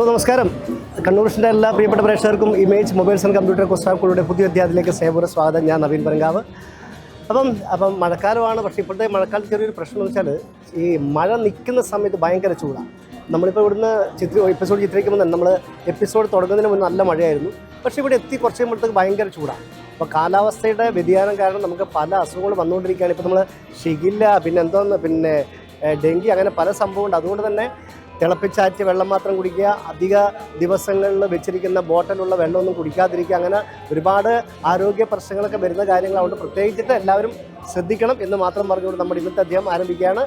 നമസ്കാരം. കണ്ണൂരിൻ്റെ എല്ലാ പ്രിയപ്പെട്ട പ്രേക്ഷകർക്കും ഇമേജ് മൊബൈൽസ് ആൻഡ് കമ്പ്യൂട്ടർ കുസ്താക്കളുടെ പുതിയ അധ്യായത്തിലേക്ക് സ്നേഹപൂർവ്വം സ്വാഗതം. ഞാൻ നവീൻ പരങ്കാവ്. അപ്പം മഴക്കാലമാണ്. പക്ഷേ ഇപ്പോഴത്തെ മഴക്കാലത്ത് ചെറിയൊരു പ്രശ്നം എന്ന് വെച്ചാൽ ഈ മഴ നിൽക്കുന്ന സമയത്ത് ഭയങ്കര ചൂടാണ്. നമ്മളിപ്പോൾ ഇവിടുന്ന് എപ്പിസോഡ് ചിത്രീകരിക്കുമ്പോൾ തന്നെ നമ്മൾ എപ്പിസോഡ് തുടങ്ങുന്നതിന് മുന്നേ നല്ല മഴയായിരുന്നു. പക്ഷേ ഇവിടെ എത്തി കുറച്ച് കഴിയുമ്പോഴത്തേക്ക് ഭയങ്കര ചൂടാണ്. അപ്പോൾ കാലാവസ്ഥയുടെ വ്യതിയാനം കാരണം നമുക്ക് പല അസുഖങ്ങൾ വന്നുകൊണ്ടിരിക്കുകയാണ്. ഇപ്പോൾ നമ്മൾ ഷിഗില്ല, പിന്നെ ഡെങ്കി, അങ്ങനെ പല സംഭവമുണ്ട്. അതുകൊണ്ട് തന്നെ തിളപ്പിച്ചാറ്റിയ വെള്ളം മാത്രം കുടിക്കുക, അധിക ദിവസങ്ങളിൽ വെച്ചിരിക്കുന്ന ബോട്ടിലുള്ള വെള്ളമൊന്നും കുടിക്കാതിരിക്കുക, അങ്ങനെ ഒരുപാട് ആരോഗ്യ പ്രശ്നങ്ങളൊക്കെ വരുന്ന കാര്യങ്ങളതുകൊണ്ട് പ്രത്യേകിച്ചിട്ട് എല്ലാവരും ശ്രദ്ധിക്കണം എന്ന് മാത്രം പറഞ്ഞുകൊണ്ട് നമ്മുടെ ഇന്നത്തെ അധ്യായം ആരംഭിക്കുകയാണ്.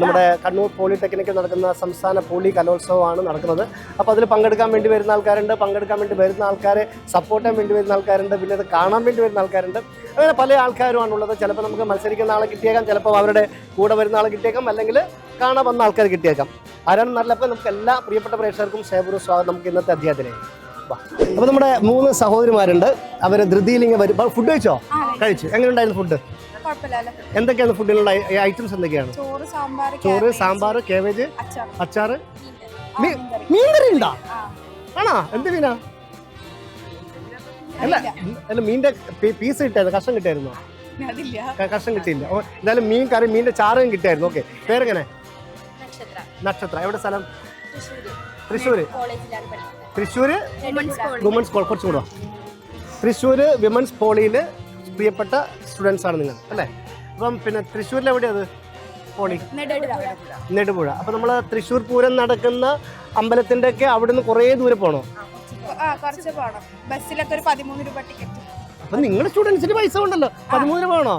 നമ്മുടെ കണ്ണൂർ പോളിടെക്നിക്കിൽ നടക്കുന്ന സംസ്ഥാന പോളി കലോത്സവമാണ് നടക്കുന്നത്. അപ്പോൾ അതിൽ പങ്കെടുക്കാൻ വേണ്ടി വരുന്ന ആൾക്കാരുണ്ട്, പങ്കെടുക്കാൻ വേണ്ടി വരുന്ന ആൾക്കാരെ സപ്പോർട്ട് ചെയ്യാൻ വേണ്ടി വരുന്ന ആൾക്കാരുണ്ട്, പിന്നെ അത് കാണാൻ വേണ്ടി വരുന്ന ആൾക്കാരുണ്ട്. അങ്ങനെ പല ആൾക്കാരുമാണുള്ളത്. ചിലപ്പോൾ നമുക്ക് മത്സരിക്കുന്ന ആളെ കിട്ടിയേക്കാം, ചിലപ്പോൾ അവരുടെ കൂടെ വരുന്ന ആളെ കിട്ടിയേക്കാം, അല്ലെങ്കിൽ കാണാൻ വന്ന ആൾക്കാർ കിട്ടിയേക്കാം. ആരാണ് നല്ലപ്പോൾ നമുക്ക് എല്ലാ പ്രിയപ്പെട്ട പ്രേക്ഷകർക്കും സ്നേഹപൂർവ്വം സ്വാഗതം. നമുക്ക് ഇന്നത്തെ അധ്യായത്തിലേക്ക്. അപ്പോൾ നമ്മുടെ 3 സഹോദരിമാരുണ്ട്. അവർ ധൃതിയിലിങ്ങനെ വരും. ഫുഡ് കഴിച്ചോ? കഴിച്ചു. എങ്ങനെയുണ്ടായിരുന്നു ഫുഡ്? എന്തൊക്കെയാണ് ഫുഡിലുള്ള ഐറ്റംസ്? എന്തൊക്കെയാണ്? ചോറ്, സാമ്പാർ, കേബേജ്, അച്ചാറ്, മീൻകറി ഉണ്ടോ? ആണോ? എന്ത് മീനാ? അല്ല മീൻ്റെ പീസ് കിട്ടായിരുന്നു, കഷ്ണം കിട്ടായിരുന്നോ? കഷ്ണം കിട്ടിയില്ല. എന്തായാലും മീൻ കറി, മീൻ്റെ ചാറും കിട്ടിയായിരുന്നു. ഓക്കെ. പേരെങ്ങനെ? നക്ഷത്ര. എവിടെ സ്ഥലം? തൃശ്ശൂര്. Thrissur women's college. കുറച്ചും കൂടെ തൃശ്ശൂര് വിമൻസ് കോളേജിൽ പ്രിയപ്പെട്ട സ്റ്റുഡൻസ് ആണ് നിങ്ങൾ, അല്ലേ? അപ്പം പിന്നെ തൃശ്ശൂരിൽ എവിടെയാണ് പോളി? നെടുപുഴ. അപ്പം നമ്മൾ തൃശ്ശൂർ പൂരം നടക്കുന്ന അമ്പലത്തിൻ്റെ ഒക്കെ അവിടുന്ന് കുറേ ദൂരെ പോകണോ? ബസ്സിലൊക്കെ ഒരു 13 രൂപ ടിക്കറ്റ്. അപ്പം നിങ്ങൾ സ്റ്റുഡൻസിന് പൈസ ഉണ്ടല്ലോ, 13 രൂപ വേണോ?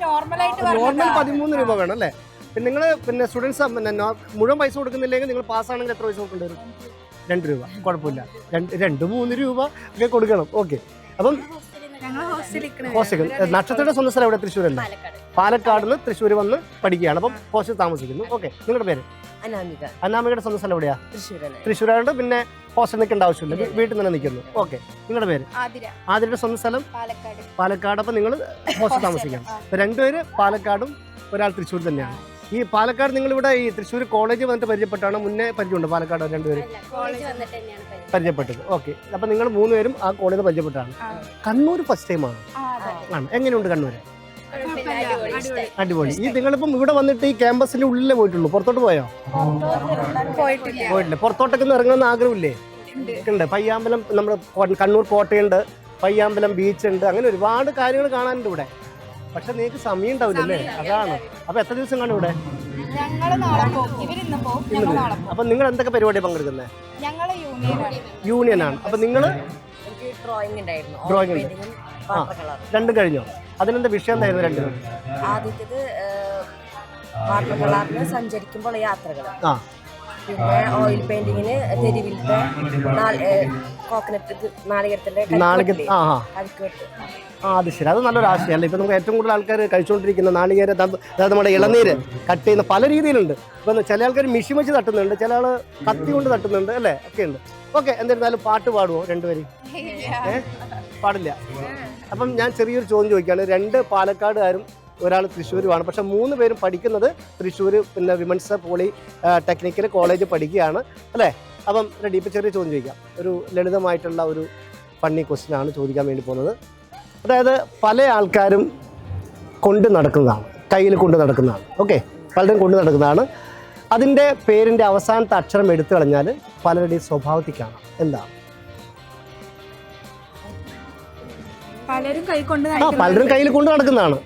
നോർമൽ 13 രൂപ വേണം, അല്ലേ? പിന്നെ നിങ്ങൾ പിന്നെ സ്റ്റുഡൻസ് മുഴുവൻ പൈസ കൊടുക്കുന്നില്ലെങ്കിൽ നിങ്ങൾ പാസ്സാണെങ്കിൽ എത്ര പൈസ കൊടുക്കേണ്ടി വരും? 2 രൂപ. കുഴപ്പമില്ല, 2-3 രൂപ ഒക്കെ കൊടുക്കണം. ഓക്കെ. അപ്പം ഹോസ്റ്റൽ. നക്ഷത്രയുടെ സ്വന്തം സ്ഥലം എവിടെ? തൃശ്ശൂരല്ലേ? പാലക്കാട് നിന്ന് തൃശ്ശൂർ വന്ന് പഠിക്കുകയാണ്. അപ്പം ഹോസ്റ്റൽ താമസിക്കുന്നു. ഓക്കെ. നിങ്ങളുടെ പേര്? അനാമികയുടെ സ്വന്തം സ്ഥലം എവിടെയാ? തൃശ്ശൂരാണ്ട്. പിന്നെ ഹോസ്റ്റൽ നിൽക്കേണ്ട ആവശ്യമില്ല, വീട്ടിൽ തന്നെ നിൽക്കുന്നു. ഓക്കെ. നിങ്ങളുടെ പേര്? ആതിരയുടെ സ്വന്തം സ്ഥലം? പാലക്കാട്. അപ്പം നിങ്ങൾ ഹോസ്റ്റൽ താമസിക്കണം. രണ്ടുപേര് പാലക്കാടും ഒരാൾ തൃശ്ശൂർ തന്നെയാണ്. ഈ പാലക്കാട് നിങ്ങളിവിടെ ഈ തൃശ്ശൂർ കോളേജ് വന്നിട്ട് പരിചയപ്പെട്ടാണ്? മുന്നേ പരിചയമുണ്ട് പാലക്കാട്? രണ്ടുപേരും പരിചയപ്പെട്ടത്. ഓക്കെ. അപ്പം നിങ്ങൾ 3 പേരും ആ കോളേജിൽ പരിചയപ്പെട്ടാണ്. കണ്ണൂർ ഫസ്റ്റ് ടൈമാണ്. എങ്ങനെയുണ്ട് കണ്ണൂർ? അടിപൊളി. ഈ നിങ്ങളിപ്പം ഇവിടെ വന്നിട്ട് ഈ ക്യാമ്പസിന്റെ ഉള്ളിലേ പോയിട്ടുള്ളൂ, പുറത്തോട്ട് പോയോ? പോയിട്ടില്ല. പുറത്തോട്ടൊക്കെ ഒന്ന് ഇറങ്ങണമെന്ന് ആഗ്രഹമില്ലേ? ഉണ്ട്. പയ്യാമ്പലം, നമ്മുടെ കണ്ണൂർ കോട്ടയുണ്ട്, പയ്യാമ്പലം ബീച്ചുണ്ട്, അങ്ങനെ ഒരുപാട് കാര്യങ്ങൾ കാണാനുണ്ട് ഇവിടെ. പക്ഷെ നിങ്ങൾക്ക് സമയം ഉണ്ടാവില്ല, അല്ലേ? അതാണ്. അപ്പൊ എത്ര ദിവസം കാണും ഇവിടെ? അപ്പൊ നിങ്ങൾ എന്തൊക്കെ പരിപാടി പങ്കെടുക്കുന്നത്? യൂണിയനാണ്. അപ്പൊ നിങ്ങള് ഡ്രോയിങ് ഉണ്ട്. രണ്ടും കഴിഞ്ഞോ? അതിനെന്താ വിഷയം എന്തായിരുന്നു രണ്ടിനും? ആദ്യത്തേത് വാട്ടർ കളറിന് സഞ്ചരിക്കുമ്പോൾ യാത്രകൾ, പിന്നെ ഓയിൽ പെയിന്റിങ്ങിന് തെരുവിലത്തെ കോക്കനട്ട് നാളികേരത്തിന്റെ അത് ശരി. അത് നല്ലൊരു ആശയമല്ല. ഇപ്പം നമുക്ക് ഏറ്റവും കൂടുതൽ ആൾക്കാർ കഴിച്ചുകൊണ്ടിരിക്കുന്ന നാളികേര, അതായത് നമ്മുടെ ഇളനീര് കട്ട് ചെയ്യുന്ന പല രീതിയിലുണ്ട്. ഇപ്പം ചില ആൾക്കാർ മിഷി വെച്ച് തട്ടുന്നുണ്ട്, ചില ആൾ കത്തി കൊണ്ട് തട്ടുന്നുണ്ട്, അല്ലേ? ഒക്കെ ഉണ്ട്. ഓക്കെ. എന്നിരുന്നാലും പാട്ട് പാടുമോ രണ്ടുപേരും? പാടില്ല. അപ്പം ഞാൻ ചെറിയൊരു ചോദ്യം ചോദിക്കുകയാണ്. 2 പാലക്കാടുകാരും ഒരാൾ തൃശ്ശൂരുമാണ്. പക്ഷെ 3 പേരും പഠിക്കുന്നത് തൃശ്ശൂർ പിന്നെ വിമൻസ് പോളി ടെക്നിക്കൽ കോളേജ് പഠിക്കുകയാണ്, അല്ലേ? അപ്പം റെഡി. ഇപ്പം ചെറിയ ചോദ്യം ചോദിക്കാം. ഒരു ലളിതമായിട്ടുള്ള ഒരു ഫണ്ണി ക്വസ്റ്റ്യൻ ആണ് ചോദിക്കാൻ വേണ്ടി പോകുന്നത്. അതായത് പല ആൾക്കാരും കൊണ്ട് നടക്കുന്നതാണ്, കയ്യിൽ കൊണ്ട് നടക്കുന്നതാണ്. ഓക്കെ. പലരും കൊണ്ട് നടക്കുന്നതാണ്. അതിൻ്റെ പേരിൻ്റെ അവസാനത്തെ അക്ഷരം എടുത്തു കളഞ്ഞാൽ പലരുടെയും സ്വഭാവത്തിൽ കാണാം. എന്താണ്? പലരും കയ്യിൽ കൊണ്ട് നടക്കുന്നതാണ്.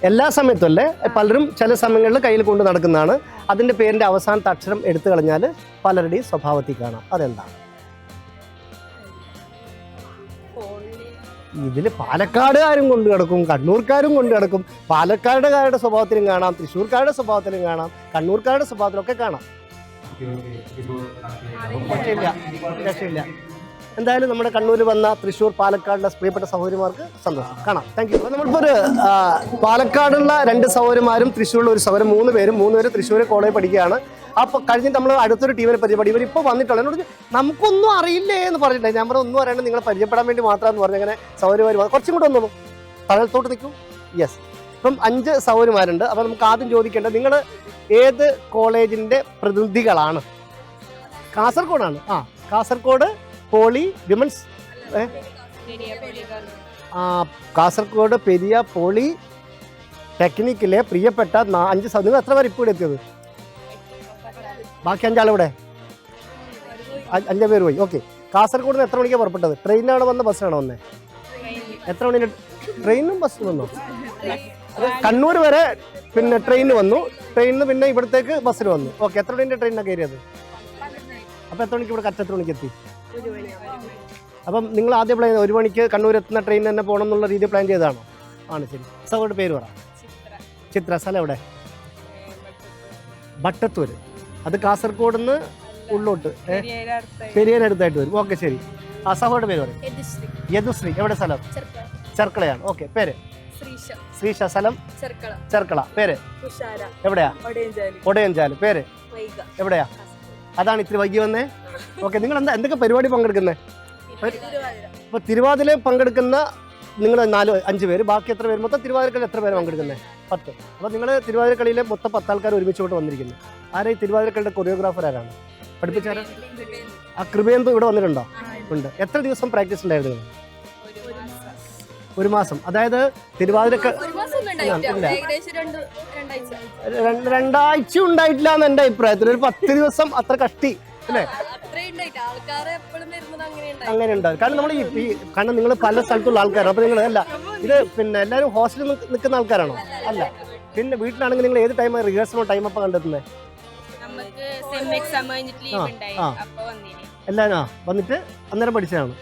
എല്ലാ സമയത്തും അല്ലേ, പലരും ചില സമയങ്ങളിൽ കയ്യിൽ കൊണ്ട് നടക്കുന്നതാണ്. അതിൻ്റെ പേരിൻ്റെ അവസാനത്തെ അക്ഷരം എടുത്തു കളഞ്ഞാൽ പലരുടെയും സ്വഭാവത്തിൽ കാണാം. അതെന്താണ്? ഇതിൽ പാലക്കാടുകാരും കൊണ്ട് കിടക്കും, കണ്ണൂർക്കാരും കൊണ്ട് കിടക്കും. പാലക്കാടുകാരുടെ സ്വഭാവത്തിലും കാണാം, തൃശ്ശൂർക്കാരുടെ സ്വഭാവത്തിലും കാണാം, കണ്ണൂർക്കാരുടെ സ്വഭാവത്തിലൊക്കെ കാണാം. രക്ഷയില്ല. എന്തായാലും നമ്മുടെ കണ്ണൂർ വന്ന തൃശ്ശൂർ, പാലക്കാടിലെ പ്രിയപ്പെട്ട സഹോദരിമാർക്ക് സന്തോഷം. കാണാം. Thank you. അപ്പോൾ നമ്മളിപ്പോൾ ഒരു പാലക്കാടുള്ള 2 സഹോദരിമാരും തൃശ്ശൂരിലുള്ള ഒരു സഹോദരൻ, 3 പേര് തൃശ്ശൂർ കോളേജ് പഠിക്കുകയാണ്. അപ്പോൾ കഴിഞ്ഞിട്ട് നമ്മൾ അടുത്തൊരു ടീമിനെ പരിചയപ്പെടി. ഇവരിപ്പോൾ വന്നിട്ടുള്ളത് എന്നോട് നമുക്കൊന്നും അറിയില്ലേ എന്ന് പറഞ്ഞിട്ടുണ്ടായി. ഞാൻ ഒന്നും അറിയണം, നിങ്ങളെ പരിചയപ്പെടാൻ വേണ്ടി മാത്രമെന്ന് പറഞ്ഞു. അങ്ങനെ സഹോദരിമാർ കുറച്ചും കൂടെ വന്നോളൂ, തലത്തോട്ട് നിൽക്കും. യെസ്. ഇപ്പം 5 സഹോദരിമാരുണ്ട്. അപ്പോൾ നമുക്ക് ആദ്യം ചോദിക്കേണ്ടത്, നിങ്ങൾ ഏത് കോളേജിൻ്റെ പ്രതിനിധികളാണ്? കാസർഗോഡാണ്. Kasaragod poly women's Kasaragod Periya poly ടെക്നിക്കിലെ പ്രിയപ്പെട്ട 5 നിങ്ങൾ എത്ര പേർ ഇപ്പോൾ ഇവിടെ എത്തിയത്? ബാക്കി 5 ആളിവിടെ 5 പേര് പോയി. ഓക്കെ, കാസർഗോഡ് നിന്ന് എത്ര മണിക്കാണ് പുറപ്പെട്ടത്? ട്രെയിനിനാണ് വന്നത്, ബസ്സിനാണ് വന്നത്? എത്ര മണി? ട്രെയിനും ബസ്സിന് വന്നു. കണ്ണൂർ വരെ പിന്നെ ട്രെയിനിന് വന്നു, ട്രെയിനിൽ നിന്ന് പിന്നെ ഇവിടത്തേക്ക് ബസ്സിന് വന്നു. ഓക്കെ, എത്ര മണിൻ്റെ ട്രെയിനാണ് കയറിയത്? അപ്പോൾ എത്ര മണിക്ക് ഇവിടെ എത്ര മണിക്ക് എത്തി? അപ്പം നിങ്ങൾ ആദ്യം പ്ലാൻ 1 മണിക്ക് കണ്ണൂർ എത്തുന്ന ട്രെയിൻ തന്നെ പോകണം എന്നുള്ള രീതി പ്ലാൻ ചെയ്തതാണോ? ആണ്, ശരി. സഹോദരുടെ പേര് പറ. ചിത്ര. സ്ഥലം എവിടെ? ബട്ടത്തൂർ. അത് കാസർഗോഡ് നിന്ന് ഉള്ളോട്ട് പെരിയനടുത്തായിട്ട് വരും. ഓക്കെ, ശരി. സഹോദരുടെ പേര് പറയും. യദുശ്രീ. എവിടെ സ്ഥലം? ചെർക്കളയാണ്. ഓക്കെ, പേര്? ശ്രീഷ. സ്ഥലം? ചെർക്കള. പേര്? എവിടെയാ? ഒടയഞ്ചാല്. പേര്? എവിടെയാ? അതാണ് ഇത്തിരി വൈകി വന്നേ. ഓക്കെ, നിങ്ങൾ എന്തൊക്കെ പരിപാടി പങ്കെടുക്കുന്നത്? ഇപ്പോൾ തിരുവാതിര പങ്കെടുക്കുന്ന നിങ്ങൾ 4-5 പേര്, ബാക്കി എത്ര പേര്? മൊത്തം തിരുവാതിരക്കളി എത്ര പേര് പങ്കെടുക്കുന്നത്? 10. അപ്പോൾ നിങ്ങൾ തിരുവാതിരക്കളിയിലെ മൊത്തം 10 ആൾക്കാർ ഒരുമിച്ചോട്ട് വന്നിരിക്കുന്നു. ആരാ ഈ തിരുവാതിരക്കളിയുടെ കൊറിയോഗ്രാഫർ? ആരാണ് പഠിപ്പിച്ചാരാ? കൃപേന്ദു ഇവിടെ വന്നിട്ടുണ്ടോ? ഉണ്ട്. എത്ര ദിവസം പ്രാക്ടീസ് ഉണ്ടായിരുന്നു? 1 മാസം. അതായത് തിരുവാതിരക്ക 2 ആഴ്ച ഉണ്ടായിട്ടില്ല എന്ന് എൻ്റെ അഭിപ്രായത്തിൽ. ഒരു 10 ദിവസം അത്ര കഷ്ടി അല്ലേ? അങ്ങനെ ഉണ്ടാവും. കാരണം നമ്മൾ കാരണം നിങ്ങൾ പല സ്ഥലത്തുള്ള ആൾക്കാരാണ്. അപ്പോൾ നിങ്ങൾ ഇത് പിന്നെ എല്ലാവരും ഹോസ്റ്റലിൽ നിൽക്കുന്ന ആൾക്കാരാണോ? അല്ല. പിന്നെ വീട്ടിലാണെങ്കിൽ നിങ്ങൾ ഏത് ടൈം റിഹേഴ്സലോ ടൈം അപ്പം കണ്ടെത്തുന്നത്? എല്ലാവരും വന്നിട്ട് അന്നേരം പഠിച്ചതാണ്.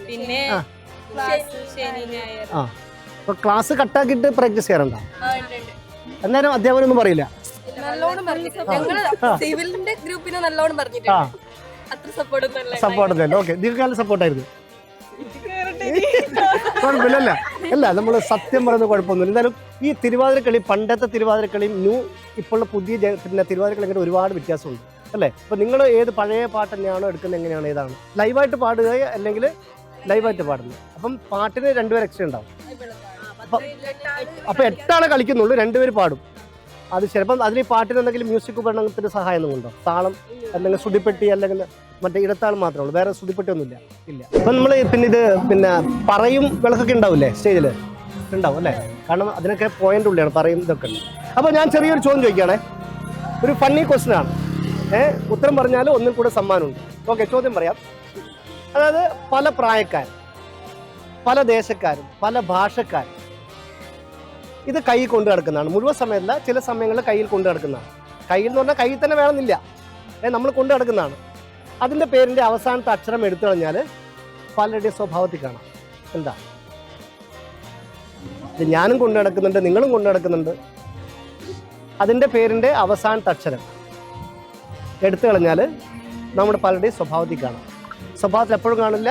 പിന്നെ അപ്പൊ ക്ലാസ് കട്ടാക്കിയിട്ട് പ്രാക്ടീസ് ചെയ്യാറുണ്ടോ? എന്നാലും അധ്യാപകനൊന്നും പറയില്ല. സപ്പോർട്ട്. ഓക്കെ, ദീർഘകാലം സപ്പോർട്ടായിരുന്നു. കുഴപ്പമില്ല. അല്ല, നമ്മൾ സത്യം പറയുന്ന കുഴപ്പമൊന്നുമില്ല. എന്തായാലും ഈ തിരുവാതിരക്കളി, പണ്ടത്തെ തിരുവാതിരക്കളിയും ഇപ്പോഴുള്ള പുതിയ പിന്നെ തിരുവാതിരക്കളി ഇങ്ങനെ ഒരുപാട് വ്യത്യാസമുണ്ട് അല്ലേ? അപ്പോൾ നിങ്ങൾ ഏത് പഴയ പാട്ട് തന്നെയാണോ എടുക്കുന്നത്? എങ്ങനെയാണ്? ഏതാണ് ലൈവായിട്ട് പാടുകയോ അല്ലെങ്കിൽ ലൈവായിട്ട് പാടുന്നത്? അപ്പം പാട്ടിന് 2 പേര് എക്സ്ട്രാ ഉണ്ടാവും. അപ്പോൾ 8 ആളെ കളിക്കുന്നുള്ളൂ, 2 പേര് പാടും. അത് ചിലപ്പം അതിൽ ഈ പാട്ടിന് എന്തെങ്കിലും മ്യൂസിക് ഉപകരണത്തിന് സഹായം ഉണ്ടോ? താളം അല്ലെങ്കിൽ സുടിപ്പെട്ടി അല്ലെങ്കിൽ മറ്റേ ഇടത്താളം മാത്രമേ ഉള്ളൂ, വേറെ സുടിപ്പെട്ടി ഒന്നുമില്ല? ഇല്ല. അപ്പം നമ്മൾ പിന്നെ പറയും വിളക്കൊക്കെ ഉണ്ടാവില്ലേ സ്റ്റേജിൽ? ഉണ്ടാവും അല്ലേ? കാരണം അതിനൊക്കെ പോയിന്റ് ഉള്ളിയാണ് പറയും ഇതൊക്കെ. അപ്പോൾ ഞാൻ ചെറിയൊരു ചോദ്യം ചോദിക്കുകയാണേ, ഒരു ഫണ്ണി ക്വസ്റ്റ്യൻ ആണ്. ഉത്തരം പറഞ്ഞാൽ ഒന്നിൽ കൂടെ സമ്മാനമുണ്ട്. ഓക്കെ, ചോദ്യം പറയാം. അതായത് പല പ്രായക്കാരും, പല ദേശക്കാരും, പല ഭാഷക്കാരും ഇത് കൈ കൊണ്ടു നടക്കുന്നതാണ്. മുഴുവൻ സമയമല്ല, ചില സമയങ്ങളിൽ കയ്യിൽ കൊണ്ടു നടക്കുന്നതാണ്. കയ്യിൽ എന്ന് പറഞ്ഞാൽ കയ്യിൽ തന്നെ വേണമെന്നില്ല, നമ്മൾ കൊണ്ടു നടക്കുന്നതാണ്. അതിൻ്റെ പേരിൻ്റെ അവസാനത്തെ അക്ഷരം എടുത്തു കഴിഞ്ഞാൽ പലരുടെയും സ്വഭാവത്തിൽ കാണാം. എന്താ? ഞാനും കൊണ്ടു നടക്കുന്നുണ്ട്, നിങ്ങളും കൊണ്ടു നടക്കുന്നുണ്ട്. അതിൻ്റെ പേരിൻ്റെ അവസാനത്തെ അക്ഷരം എടുത്തു കളഞ്ഞാൽ നമ്മുടെ പലരുടെയും സ്വഭാവത്തിൽ കാണാം. സ്വഭാവത്തിൽ എപ്പോഴും കാണില്ല,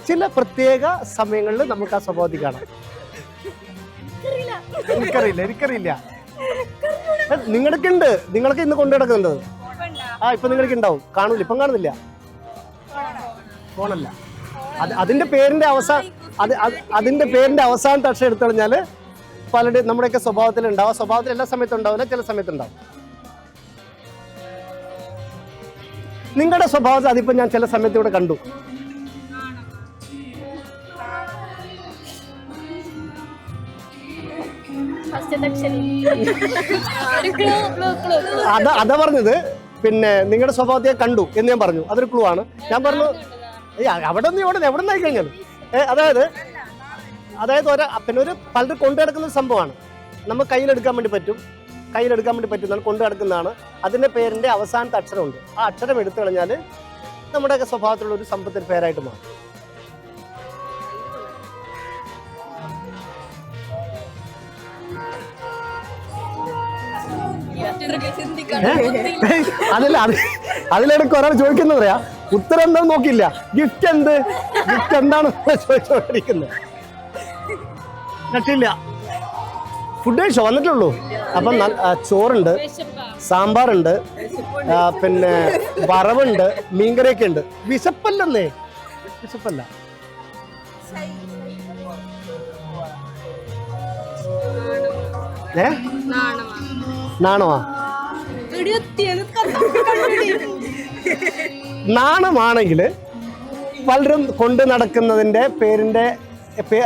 ചില പ്രത്യേക സമയങ്ങളിൽ നമുക്ക് ആ സ്വഭാവത്തിൽ കാണാം. എനിക്കറിയില്ല. നിങ്ങൾക്കുണ്ട്, നിങ്ങൾക്ക് ഇന്ന് കൊണ്ടു നടക്കുന്നുണ്ട്. ഇപ്പൊ നിങ്ങൾക്ക് ഉണ്ടാവും, കാണൂല, ഇപ്പം കാണുന്നില്ല. ഫോണല്ല, അതിന്റെ പേരിന്റെ അവസാനത്തെ അക്ഷരം എടുത്തു കഴിഞ്ഞാൽ പലരുടെയും നമ്മുടെയൊക്കെ സ്വഭാവത്തിൽ ഉണ്ടാവും. സ്വഭാവത്തിൽ എല്ലാ സമയത്തും ഉണ്ടാവില്ല, ചില സമയത്തുണ്ടാവും. നിങ്ങളുടെ സ്വഭാവത്തിൽ അതിപ്പോ ഞാൻ ചില സമയത്ത് ഇവിടെ കണ്ടു. അതാ പറഞ്ഞത്. പിന്നെ നിങ്ങളുടെ സ്വഭാവത്തെ കണ്ടു എന്ന് ഞാൻ പറഞ്ഞു, അതൊരു ക്ലൂ ആണ്. ഞാൻ പറഞ്ഞു അവിടെ നിന്ന് എവിടെ നിന്നായി കഴിഞ്ഞാൽ അതായത് പിന്നെ ഒരു പലരും കൊണ്ടു നടക്കുന്ന ഒരു സംഭവമാണ്. നമുക്ക് കയ്യിലെടുക്കാൻ വേണ്ടി പറ്റും കൊണ്ടു നടക്കുന്നതാണ്. അതിൻ്റെ പേരിൻ്റെ അവസാനത്തെ അക്ഷരമുണ്ട്. ആ അക്ഷരം എടുത്തു കളഞ്ഞാൽ നമ്മുടെയൊക്കെ സ്വഭാവത്തിലുള്ള ഒരു സംഭവത്തിന് പേരായിട്ട് മാറും. അതല്ല, അതിലിടയ്ക്ക് ഒരാൾ ചോദിക്കുന്നത് പറയാ ഉത്തരം എന്താന്ന് നോക്കില്ല. ഗിഫ്റ്റ് എന്താണ് ചോദിച്ചോണ്ടിരിക്കുന്നത്? രക്ഷയില്ല. ഫുഡ് കഴിച്ചോ? വന്നിട്ടുള്ളൂ. അപ്പം ചോറുണ്ട്, സാമ്പാറുണ്ട്, പിന്നെ വറവുണ്ട്, മീൻകറിയൊക്കെ ഉണ്ട്. വിശപ്പല്ലേ? വിശപ്പല്ല. നാണമാ? നാണമാണെങ്കിൽ പലരും കൊണ്ട് നടക്കുന്നതിൻ്റെ പേരിൻ്റെ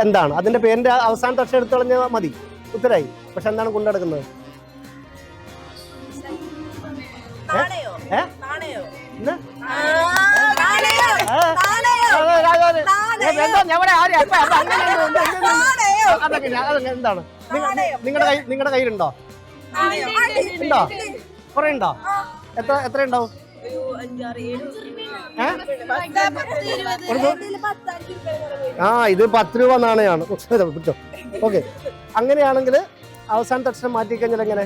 എന്താണ്? അതിൻ്റെ പേരിൻ്റെ അവസാനത്തെ അക്ഷരം എടുത്തു കളഞ്ഞാൽ മതി, ഉത്തരായി. പക്ഷെ എന്താണ് കൊണ്ട് നടക്കുന്നത്? എന്താണ്? നിങ്ങളുടെ കയ്യിലുണ്ടോ? ഉണ്ടോ? കുറെ ഉണ്ടോ? എത്ര ഉണ്ടാവും? ഇത് 10 രൂപ നാണയാണ്. ഓക്കെ, അങ്ങനെയാണെങ്കിൽ അവസാനത്തെ അക്ഷരം മാറ്റിക്കഴിഞ്ഞാൽ എങ്ങനെ?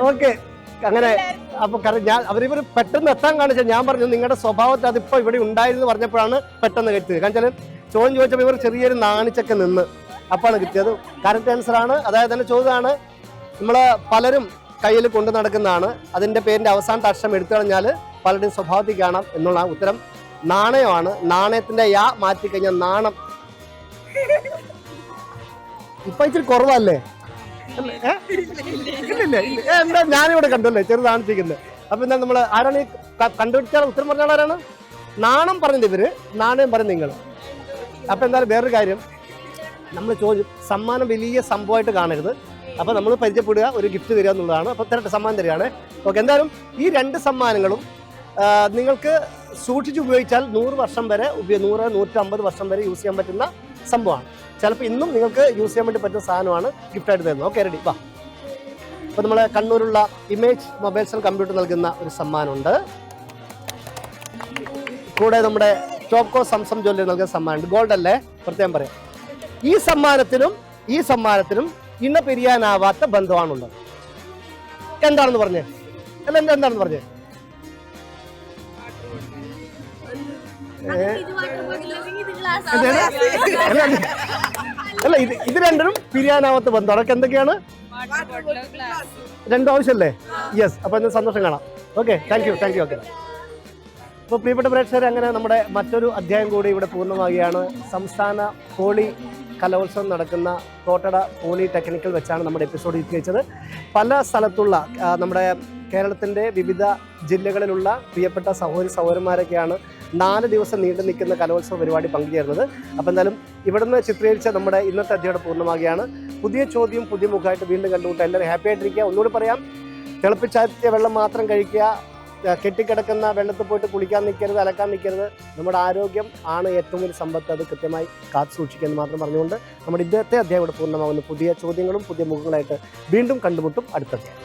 ഓക്കെ, അങ്ങനെ അപ്പൊ അവരിവർ പെട്ടെന്ന് എത്താൻ കാണിച്ചാൽ ഞാൻ പറഞ്ഞു നിങ്ങളുടെ സ്വഭാവത്തിൽ അതിപ്പോ ഇവിടെ ഉണ്ടായിരുന്നു പറഞ്ഞപ്പോഴാണ് പെട്ടെന്ന് കിട്ടിയത്. കാരണം വെച്ചാൽ ചോദ്യം ചോദിച്ചപ്പോൾ ഇവർ ചെറിയൊരു നാണിച്ചൊക്കെ നിന്ന് അപ്പാണ് കിട്ടിയത്. കറക്റ്റ് ആൻസർ ആണ്. അതായത് തന്നെ ചോദ്യമാണ്, നമ്മള് പലരും കയ്യിൽ കൊണ്ടു നടക്കുന്നതാണ്. അതിന്റെ പേരിന്റെ അവസാനത്തെ അക്ഷരം എടുത്തു കളഞ്ഞാൽ പലരുടെയും സ്വഭാവത്തിൽ കാണാം എന്നുള്ള ഉത്തരം നാണയമാണ്. നാണയത്തിന്റെ യാ മാറ്റിക്കഴിഞ്ഞാൽ നാണം. ഇപ്പൊ ഇച്ചിരി കുറവല്ലേ? എന്താ ഞാനിവിടെ കണ്ടല്ലേ ചെറുതാണിച്ചിരിക്കുന്നത്. അപ്പൊ എന്താ നമ്മള് ആരാണ് ഈ കണ്ടുപിടിച്ചാൽ ഉത്തരം പറഞ്ഞാൽ ആരാണ്? നാണം പറഞ്ഞത് ഇവര്, നാണയം പറഞ്ഞത് നിങ്ങൾ. അപ്പൊ എന്തായാലും വേറൊരു കാര്യം, നമ്മൾ ചോദിച്ചു സമ്മാനം വലിയ സംഭവമായിട്ട് കാണരുത്. അപ്പൊ നമ്മൾ പരിചയപ്പെടുക, ഒരു ഗിഫ്റ്റ് തരിക എന്നുള്ളതാണ്. അപ്പൊ തരട്ടെ, സമ്മാനം തരികയാണ്. ഓക്കെ, എന്തായാലും ഈ 2 സമ്മാനങ്ങളും നിങ്ങൾക്ക് സൂക്ഷിച്ച് ഉപയോഗിച്ചാൽ 100 വർഷം വരെ 100-150 വർഷം വരെ യൂസ് ചെയ്യാൻ പറ്റുന്ന സംഭവമാണ്. ചിലപ്പോൾ ഇന്നും നിങ്ങൾക്ക് യൂസ് ചെയ്യാൻ വേണ്ടി പറ്റുന്ന സാധനമാണ് ഗിഫ്റ്റായിട്ട് തരുന്നത്. ഓക്കെ, റെഡി, വാ. അപ്പോൾ നമ്മളെ കണ്ണൂരുള്ള ഇമേജ് മൊബൈൽസ് ആൻഡ് കമ്പ്യൂട്ടർ നൽകുന്ന ഒരു സമ്മാനമുണ്ട്. കൂടെ നമ്മുടെ ടോപ്കോ സംസം ജ്വല്ലറി നൽകുന്ന സമ്മാനമുണ്ട്. ഗോൾഡ് അല്ലേ, പ്രത്യേകം പറയാം. ഈ സമ്മാനത്തിനും ഇന്ന പിരിയാനാവാത്ത ബന്ധമാണുള്ളത്. എന്താണെന്ന് പറഞ്ഞേ? എന്താണെന്ന് പറഞ്ഞേ? അല്ല, ഇത് രണ്ടും പിരിയാനാവാത്ത ബന്ധം. അതൊക്കെ എന്തൊക്കെയാണ്? 2 ആവശ്യമല്ലേ? യെസ്. അപ്പൊ ഇന്ന് സന്തോഷം കാണാം. Okay, thank you. ഓക്കെ, അപ്പോൾ പ്രിയപ്പെട്ട പ്രേക്ഷകരെ, അങ്ങനെ നമ്മുടെ മറ്റൊരു അധ്യായം കൂടി ഇവിടെ പൂർണ്ണമാവുകയാണ്. സംസ്ഥാന പോളി കലോത്സവം നടക്കുന്ന തോട്ടട പോളിടെക്നിക്കൽ വെച്ചാണ് നമ്മുടെ എപ്പിസോഡ് ഇരിക്കുന്നത്. പല സ്ഥലത്തുള്ള നമ്മുടെ കേരളത്തിൻ്റെ വിവിധ ജില്ലകളിലുള്ള പ്രിയപ്പെട്ട സഹോദരന്മാരൊക്കെയാണ് 4 ദിവസം നീണ്ടു നിൽക്കുന്ന കലോത്സവ പരിപാടി പങ്കുചേരുന്നത്. അപ്പോൾ എന്തായാലും ഇവിടുന്ന് ചിത്രീകരിച്ച നമ്മുടെ ഇന്നത്തെ അധ്യായം പൂർണ്ണമാകുകയാണ്. പുതിയ ചോദ്യം, പുതിയ മുഖമായിട്ട് വീണ്ടും കണ്ടുമുട്ടുക. എല്ലാവരും ഹാപ്പി ആയിട്ടിരിക്കുക. ഒന്നുകൂടി പറയാം, തിളപ്പിച്ചാറ്റിയ വെള്ളം മാത്രം കഴിക്കുക, കെട്ടിക്കിടക്കുന്ന വെള്ളത്തിൽ പോയിട്ട് കുളിക്കാൻ നിൽക്കരുത്, അലക്കാൻ നിൽക്കരുത്. നമ്മുടെ ആരോഗ്യം ആണ് ഏറ്റവും വലിയ സമ്പത്ത്. അത് കൃത്യമായി കാത്തു സൂക്ഷിക്കുക മാത്രം പറഞ്ഞുകൊണ്ട് നമ്മുടെ ഇന്നത്തെ അധ്യായം ഇവിടെ പൂർണ്ണമാകുന്നു. പുതിയ ചോദ്യങ്ങളും പുതിയ മുഖങ്ങളായിട്ട് വീണ്ടും കണ്ടുമുട്ടും അടുത്ത അധ്യായം.